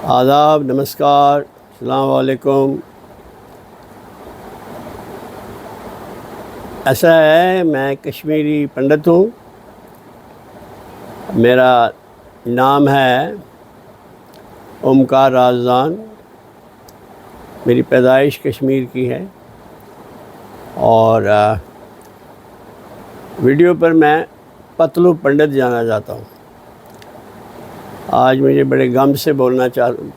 آداب، نمسکار، السلام علیکم۔ ایسا ہے، میں کشمیری پنڈت ہوں۔ میرا نام ہے اومکار رازدان۔ میری پیدائش کشمیر کی ہے اور ویڈیو پر میں پتلو پنڈت جانا جاتا ہوں۔ آج مجھے بڑے غم سے بولنا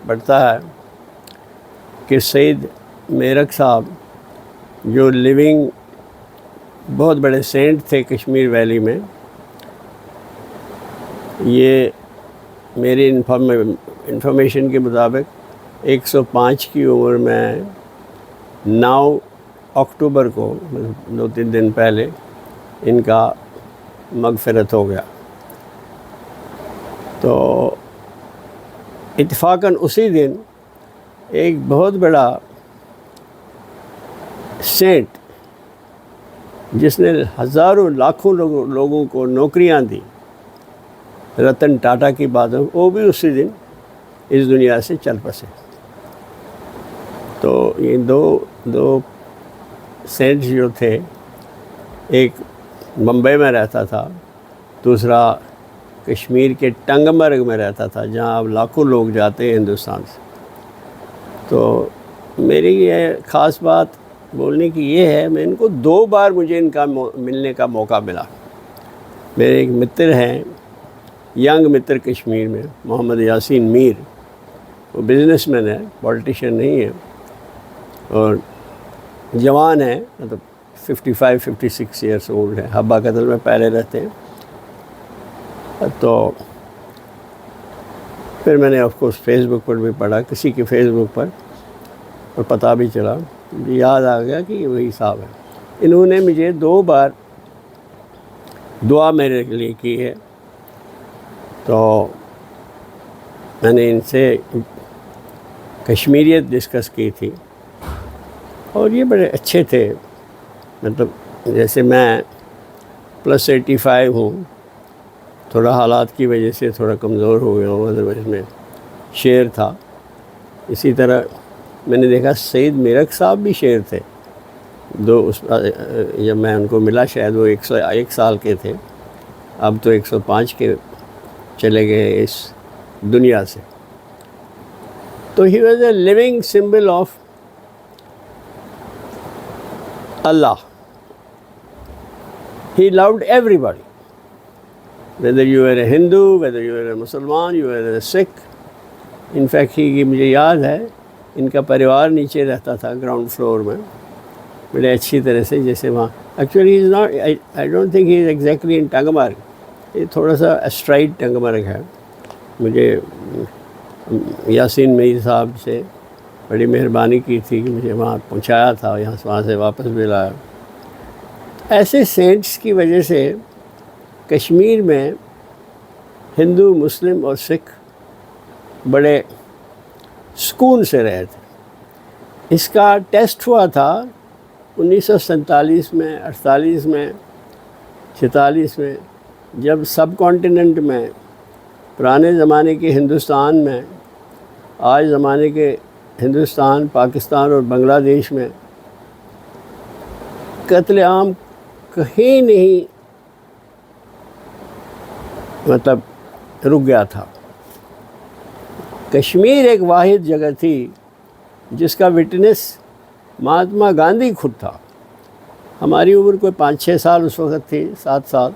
پڑتا ہے کہ سید میرک صاحب جو لیونگ بہت بڑے سینٹ تھے کشمیر ویلی میں، یہ میری انفارمیشن کے مطابق 105 کی عمر میں 9 اکتوبر کو 2-3 دن پہلے ان کا مغفرت ہو گیا۔ تو اتفاقاً اسی دن ایک بہت بڑا سینٹ جس نے ہزاروں لاکھوں لوگوں کو نوکریاں دی، رتن ٹاٹا کی بات ہو، وہ بھی اسی دن اس دنیا سے چل بسے۔ تو یہ دو سینٹس جو تھے، ایک بمبئی میں رہتا تھا، دوسرا کشمیر کے ٹنگ مرگ میں رہتا تھا، جہاں اب لاکھوں لوگ جاتے ہیں ہندوستان سے۔ تو میری یہ خاص بات بولنے کی یہ ہے، میں ان کو 2 بار مجھے ان کا ملنے کا موقع ملا۔ میرے ایک متر ہیں، ینگ متر کشمیر میں، محمد یاسین میر۔ وہ بزنس مین ہے، پولیٹیشین نہیں ہے، اور جوان ہے، مطلب 55-56 ایئرس اولڈ ہے، حبہ قتل میں پہلے رہتے ہیں۔ تو پھر میں نے آف کورس فیس بک پر بھی پڑھا، کسی کے فیس بک پر، اور پتہ بھی چلا، مجھے یاد آ گیا کہ یہ وہی صاحب ہے۔ انہوں نے مجھے 2 بار دعا میرے لیے کی ہے۔ تو میں نے ان سے کشمیریت ڈسکس کی تھی، اور یہ بڑے اچھے تھے۔ مطلب جیسے میں +85 ہوں، تھوڑا حالات کی وجہ سے تھوڑا کمزور ہو گیا ہوں، ادروائز میں شیر تھا۔ اسی طرح میں نے دیکھا سید میرک صاحب بھی شیر تھے۔ جب میں ان کو ملا شاید وہ 101 سال کے تھے، اب تو 105 کے چلے گئے اس دنیا سے۔ تو he was a living symbol of Allah. He loved everybody, whether you were a Hindu, whether you were a Musliman, you were a Sikh. In fact, مجھے یاد ہے ان کا پریوار نیچے رہتا تھا گراؤنڈ فلور میں، بڑے اچھی طرح سے، جیسے وہاں actually I don't think he is exactly in Tangmarg, یہ تھوڑا سا اسٹرائٹ ٹنگمرگ ہے۔ مجھے یاسین میر صاحب سے بڑی مہربانی کی تھی کہ مجھے وہاں پہنچایا تھا، وہاں سے واپس بھی لایا۔ ایسے سینٹس کی وجہ سے کشمیر میں ہندو، مسلم اور سکھ بڑے سکون سے رہے تھے۔ اس کا ٹیسٹ ہوا تھا 1947 میں، 48 میں، 46 میں، جب سب کانٹیننٹ میں، پرانے زمانے کے ہندوستان میں، آج زمانے کے ہندوستان، پاکستان اور بنگلہ دیش میں قتل عام کہیں نہیں مطلب رک گیا تھا۔ کشمیر ایک واحد جگہ تھی جس کا وٹنس مہاتما گاندھی خود تھا۔ ہماری عمر کوئی 5-6 سال اس وقت تھی، 7 سال۔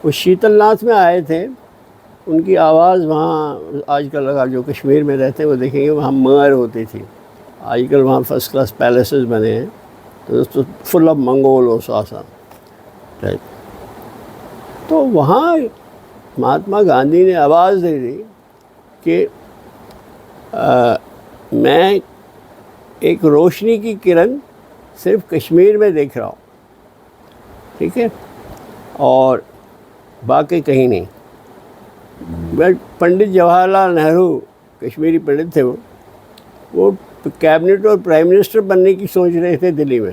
وہ شیتل ناتھ میں آئے تھے، ان کی آواز وہاں آج کل لگا جو کشمیر میں رہتے ہیں وہ دیکھیں گے وہاں مہر ہوتی تھی۔ آج کل وہاں فرسٹ کلاس پیلیسز بنے ہیں، تو فل آف منگول اور آسان ٹائپ۔ تو وہاں مہاتما گاندھی نے آواز دے دی کہ میں ایک روشنی کی کرن صرف کشمیر میں دیکھ رہا ہوں، ٹھیک ہے، اور باقی کہیں نہیں۔ پنڈت جواہر لال نہرو کشمیری پنڈت تھے، وہ کیبنٹ اور پرائم منسٹر بننے کی سوچ رہے تھے دلی میں،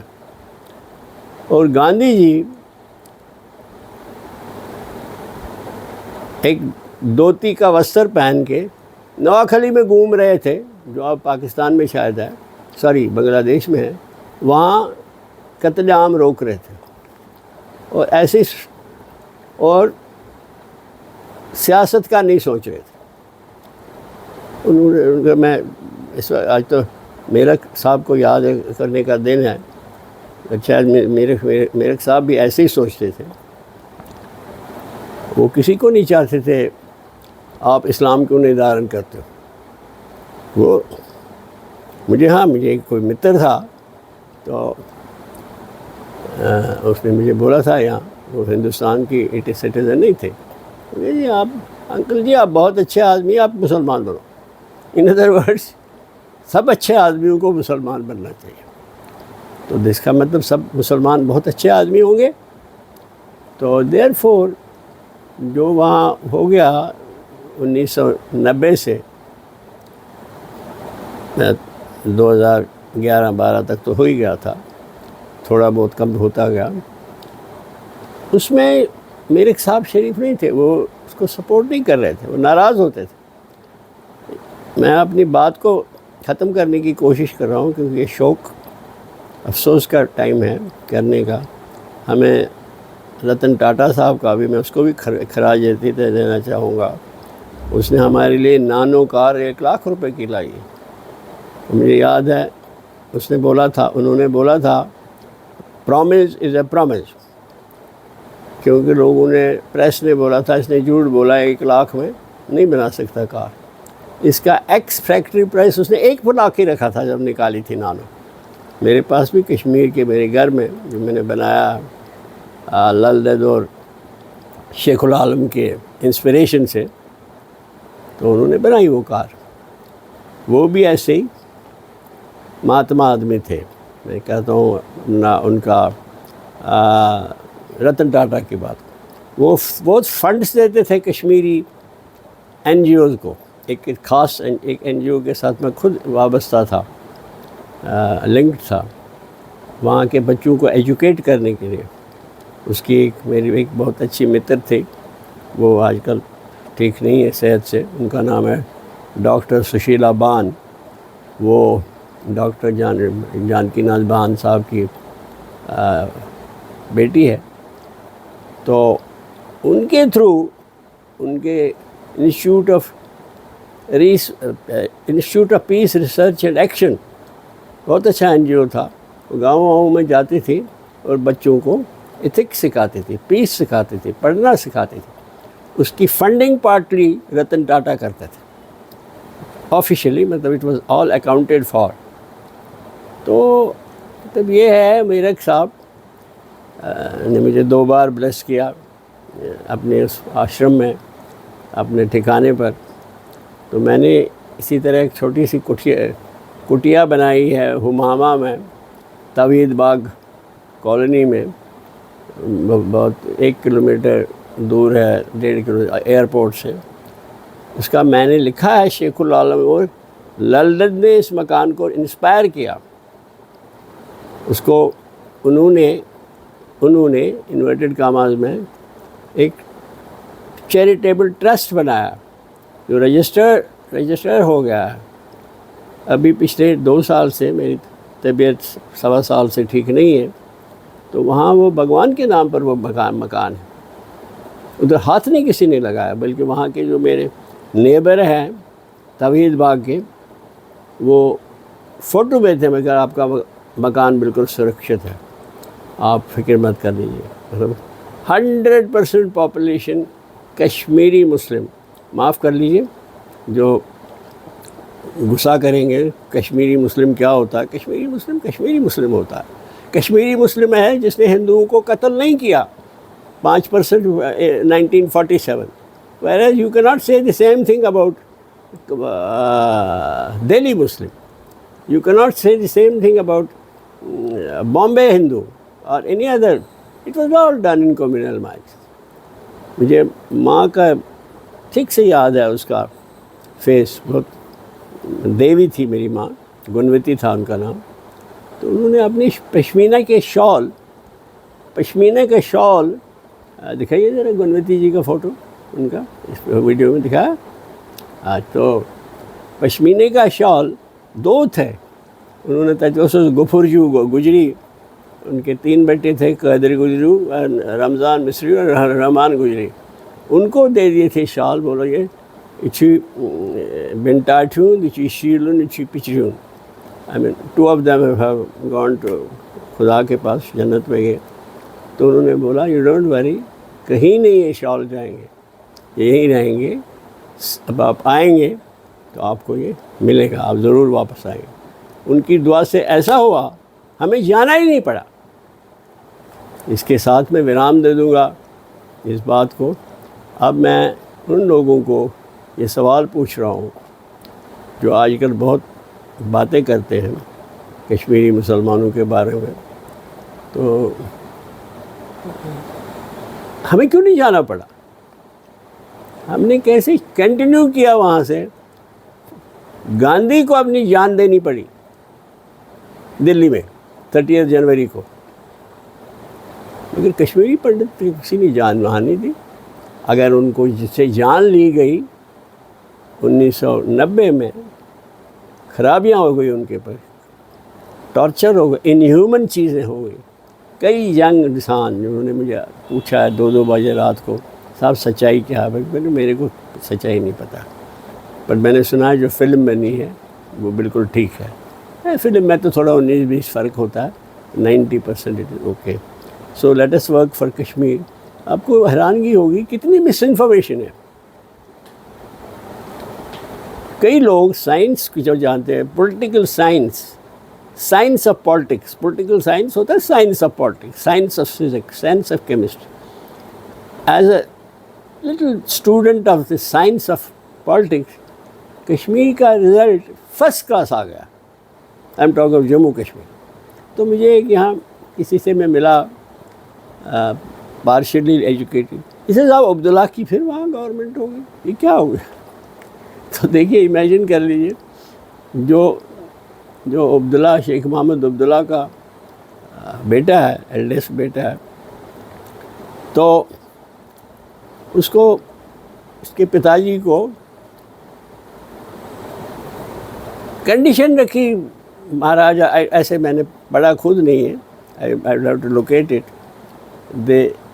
اور گاندھی جی ایک دھوتی کا وستر پہن کے نواکھلی میں گھوم رہے تھے، جو اب پاکستان میں شاید ہے، سوری بنگلہ دیش میں ہے، وہاں قتل عام روک رہے تھے، اور ایسی اور سیاست کا نہیں سوچ رہے تھے۔ ان کا میں اس وقت آج تو میرک صاحب کو یاد کرنے کا دن ہے، شاید میرک صاحب بھی ایسے ہی سوچتے تھے، وہ کسی کو نہیں چاہتے تھے آپ اسلام کیوں نہیں دھارن کرتے ہو۔ وہ مجھے کوئی متر تھا، تو اس نے مجھے بولا تھا، یہاں وہ ہندوستان کی سٹیزن نہیں تھے، جی آپ انکل جی آپ بہت اچھے آدمی، آپ مسلمان بنو۔ ان ادر ورڈس سب اچھے آدمیوں کو مسلمان بننا چاہیے، تو اس کا مطلب سب مسلمان بہت اچھے آدمی ہوں گے۔ تو دیر فور جو وہاں ہو گیا 1990 سے 2011-12 تک تو ہو ہی گیا تھا، تھوڑا بہت کم ہوتا گیا، اس میں میرے صاحب شریف نہیں تھے، وہ اس کو سپورٹ نہیں کر رہے تھے، وہ ناراض ہوتے تھے۔ میں اپنی بات کو ختم کرنے کی کوشش کر رہا ہوں، کیونکہ یہ شوق افسوس کا ٹائم ہے کرنے کا۔ ہمیں رتن ٹاٹا صاحب کا بھی میں اس کو بھی خراج عقیدت دینا چاہوں گا، اس نے ہمارے لیے نانو کار 1 لاکھ روپے کی لائی۔ مجھے یاد ہے اس نے بولا تھا، انہوں نے بولا تھا پرومس از اے پرومس، کیونکہ لوگوں نے پریس نے بولا تھا اس نے جھوٹ بولا 1 لاکھ میں نہیں بنا سکتا کار۔ اس کا ایکس فیکٹری پرائس اس نے 1 لا کے رکھا تھا جب نکالی تھی نانو۔ میرے پاس بھی کشمیر کے میرے گھر میں جو میں نے بنایا لل دید اور شیخ العالم کے انسپریشن سے، تو انہوں نے بنائی وہ کار۔ وہ بھی ایسے ہی مہاتما آدمی تھے، میں کہتا ہوں ان کا رتن ٹاٹا کی بات، وہ بہت فنڈس دیتے تھے کشمیری این جی اوز کو۔ ایک خاص ایک این جی او کے ساتھ میں خود وابستہ تھا، لنکڈ تھا، وہاں کے بچوں کو ایجوکیٹ کرنے کے لیے۔ اس کی میری ایک بہت اچھی متر تھی، وہ آج کل ٹھیک نہیں ہے صحت سے، ان کا نام ہے ڈاکٹر سشیلا بان، وہ ڈاکٹر جانکی ناز بان صاحب کی بیٹی ہے۔ تو ان کے تھرو ان کے institute of peace research and action, بہت اچھا این جی او تھا، وہ گاؤں میں جاتی تھی اور بچوں کو ایتھکس سکھاتی تھی، پیس سکھاتی تھی، پڑھنا سکھاتی تھی۔ اس کی فنڈنگ پارٹلی رتن ٹاٹا کرتے تھے آفیشیلی، مطلب it was all accounted for. تو مطلب یہ ہے میرک صاحب نے مجھے 2 بار بلیس کیا اپنے اس آشرم میں، اپنے ٹھکانے پر۔ تو میں نے اسی طرح ایک چھوٹی سی کٹیا بنائی ہے ہمامہ میں، توحید باغ کالونی میں، بہت 1 کلومیٹر دور ہے، 1.5 کلومیٹر ایئرپورٹ سے۔ اس کا میں نے لکھا ہے شیخ العالم، اور للدت نے اس مکان کو انسپائر کیا۔ اس کو انہوں نے انورٹڈ کاماز میں ایک چیریٹیبل ٹرسٹ بنایا جو رجسٹر ہو گیا ہے۔ ابھی پچھلے 2 سال سے میری طبیعت 1.25 سال سے ٹھیک نہیں ہے، تو وہاں وہ بھگوان کے نام پر وہ مکان ہے، ادھر ہاتھ نہیں کسی نے لگایا، بلکہ وہاں کے جو میرے نیبر ہیں توحید باغ کے، وہ فوٹو میں تھے، میں کہا آپ کا مکان بالکل سرکشت ہے، آپ فکر مت کر لیجیے۔ 100% پاپولیشن کشمیری مسلم، معاف کر لیجیے جو غصہ کریں گے، کشمیری مسلم کیا ہوتا ہے؟ کشمیری مسلم ہوتا ہے۔ کشمیری مسلم ہے جس نے ہندوؤں کو قتل نہیں کیا، 5% 1947۔ whereas you cannot say the same thing about Delhi Muslim. You cannot say the same thing about Bombay Hindu or any other. It was all done in communal minds. مجھے ماں کا ٹھیک سے یاد ہے، اس کا فیس، بہت دیوی تھی میری ماں، گنوتی تھا ان کا نام۔ تو انہوں نے اپنی پشمینہ کے شال دکھائیے ذرا گنوتی جی کا فوٹو، ان کا اس ویڈیو میں دکھایا۔ تو پشمینے کا شال 2 تھے. انہوں نے تجوسس گفرجو گجری، ان کے 3 بیٹے تھے، قادر گجرو، رمضان مصری اور رحمان گجری. ان کو دے دیے تھے شال. بولو یہ اچھی بنٹاٹھون اچھی شیلن اچھی پچریون. I mean 2 of them have gone to خدا کے پاس، جنت میں گئے. تو انہوں نے بولا یو ڈونٹ وری، کہیں نہیں یہ شال جائیں گے، یہیں رہیں گے. اب آپ آئیں گے تو آپ کو یہ ملے گا، آپ ضرور واپس آئیں گے. ان کی دعا سے ایسا ہوا ہمیں جانا ہی نہیں پڑا. اس کے ساتھ میں ورام دے دوں گا اس بات کو. اب میں ان لوگوں کو یہ سوال پوچھ رہا ہوں جو آج کل بہت باتیں کرتے ہیں کشمیری مسلمانوں کے بارے میں، تو ہمیں کیوں نہیں جانا پڑا؟ ہم نے کیسے کنٹینیو کیا وہاں سے؟ گاندھی کو اپنی جان دینی پڑی دلی میں 30 جنوری کو، مگر کشمیری پنڈت کسی نے جان وہاں نہیں دی. اگر ان کو جس سے جان لی گئی 1990 میں، خرابیاں ہو گئی ان کے پر، ٹارچر ہو گئی، انہیومن چیزیں ہو گئی. کئی ینگ انسان جنہوں نے مجھے پوچھا ہے 2 بجے رات کو، صاحب سچائی کیا ہے؟ میرے کو سچائی نہیں پتہ، پر میں نے سنا ہے جو فلم بنی ہے وہ بالکل ٹھیک ہے. فلم میں تو تھوڑا 19-20 فرق ہوتا ہے، 90% it is okay. So let us work for Kashmir. آپ کو حیرانگی ہوگی کتنی مس انفارمیشن ہے. کئی لوگ سائنس کو جو جانتے ہیں، political science, science of politics, political science ہوتا ہے science of politics, science of physics, science of chemistry. As a little student of the science of politics, Kashmir کا رزلٹ فرسٹ کلاس آ گیا. I am talk of Jammu Kashmir. تو مجھے ایک یہاں کسی سے میں ملا پارشلی ایجوکیٹڈ، اسے صاحب عبداللہ کی پھر وہاں گورنمنٹ ہوگی، یہ کیا ہو گیا؟ تو دیکھیے امیجن کر لیجئے، جو عبداللہ، شیخ محمد عبداللہ کا بیٹا ہے، ایلڈسٹ بیٹا ہے، تو اس کے پتا جی کو کنڈیشن رکھی مہاراجا، ایسے میں نے پڑھا خود نہیں ہے، I have to locate it.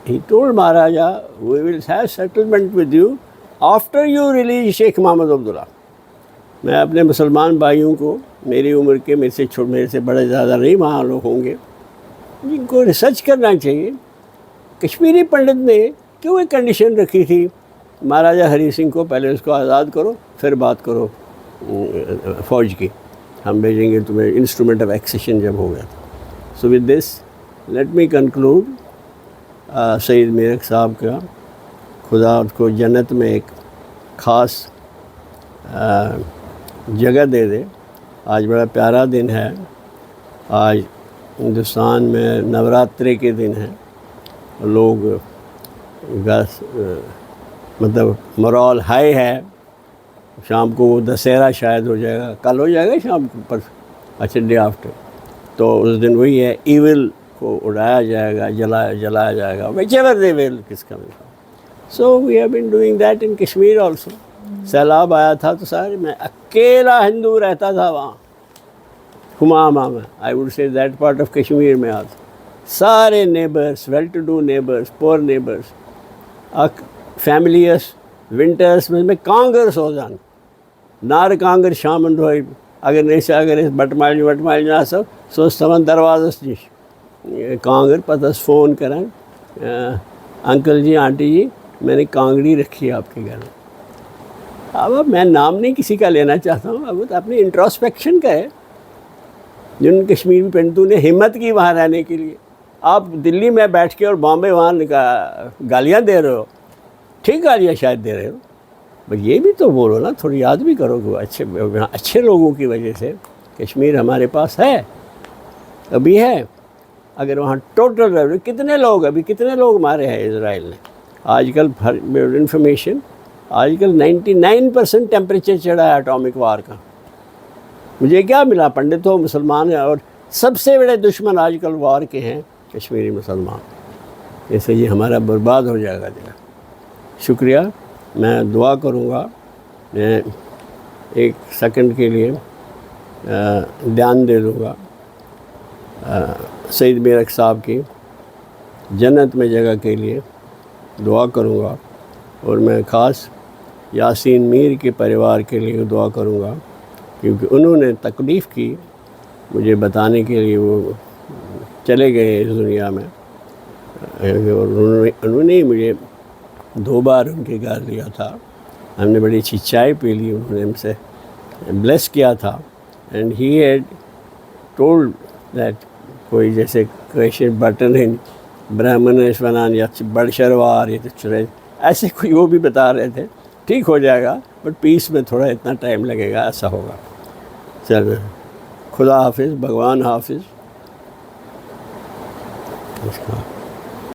He told Maharaja, we will have settlement with you after you release Sheikh Mohammed Abdullah. میں اپنے مسلمان بھائیوں کو، میری عمر کے، میرے سے بڑے زیادہ نہیں وہاں لوگ ہوں گے، جن کو ریسرچ کرنا چاہیے. کشمیری پنڈت نے کیوں ایک کنڈیشن رکھی تھی مہاراجا ہری سنگھ کو، پہلے اس کو آزاد کرو پھر بات کرو فوج کی، ہم بھیجیں گے تمہیں انسٹرومنٹ آف ایکسیشن جب ہو گیا تھا. So with this, let me conclude. سید میرک صاحب کا خدا اس کو جنت میں ایک خاص جگہ دے دے. آج بڑا پیارا دن ہے، آج ہندوستان میں نوراترے کے دن ہیں. لوگ مطلب مرال ہائی ہے. شام کو وہ دسہرہ شاید ہو جائے گا، کل ہو جائے گا شام کو، پر اچھا ڈے آفٹر. تو اس دن وہی ہے، ایول کو اڑایا جائے گا، جلایا جائے گا، whichever they will کس کا بھی. So we have been doing that in Kashmir also. سیلاب آیا تھا تو سارے، میں اکیلا ہندو رہتا تھا وہاں ہماما میں. I would say that part of Kashmir میں آتا. سارے neighbours, well to do neighbours, poor neighbours, families winters میں کانگرس ہو جان نار کانگر شامن روئی اگر نہیں بٹ مال جا سب سوچ تمن دروازس نش کانگر پتہ فون کران انکل جی آنٹی جی میں نے کانگڑی رکھی ہے آپ کے گھر میں. اب میں نام نہیں کسی کا لینا چاہتا ہوں، اب تو اپنی انٹروسپیکشن کا ہے. جن کشمیری پنڈتوں نے ہمت کی وہاں رہنے کے لیے. آپ دلی میں بیٹھ کے اور بامبے وہاں گالیاں دے رہے ہو، ٹھیک گالیاں شاید دے رہے ہو، بس یہ بھی تو بولو نا، تھوڑی یاد بھی کرو کہ اچھے لوگوں کی وجہ سے کشمیر ہمارے پاس ہے، ابھی ہے. اگر وہاں ٹوٹل کتنے لوگ مارے ہیں اسرائیل نے. آج کل انفارمیشن، آج کل 99% ٹیمپریچر چڑھا ہے اٹامک وار کا. مجھے کیا ملا؟ پنڈت ہو، مسلمان ہیں، اور سب سے بڑے دشمن آج کل وار کے ہیں کشمیری مسلمان. ایسے یہ ہمارا برباد ہو جائے گا جگہ. شکریہ. میں دعا کروں گا، میں ایک سیکنڈ کے لیے دھیان دے دوں گا سید میرک صاحب کی جنت میں جگہ کے لیے دعا کروں گا، اور میں خاص یاسین میر کے پریوار کے لیے دعا کروں گا، کیونکہ انہوں نے تکلیف کی مجھے بتانے کے لیے، وہ چلے گئے اس دنیا میں، اور انہوں نے مجھے 2 بار ان کے گھر لیا تھا، ہم نے بڑی اچھی چائے پی لی، انہوں نے ہم سے بلیس کیا تھا، and he had told that کوئی جیسے کویشچن بٹن ہے برہمنش ونان یا بڑ شروار یا چرے ایسے کوئی وہ بھی بتا رہے تھے ٹھیک ہو جائے گا، بٹ پیس میں تھوڑا اتنا ٹائم لگے گا، ایسا ہوگا۔ چل خدا حافظ، بھگوان حافظ۔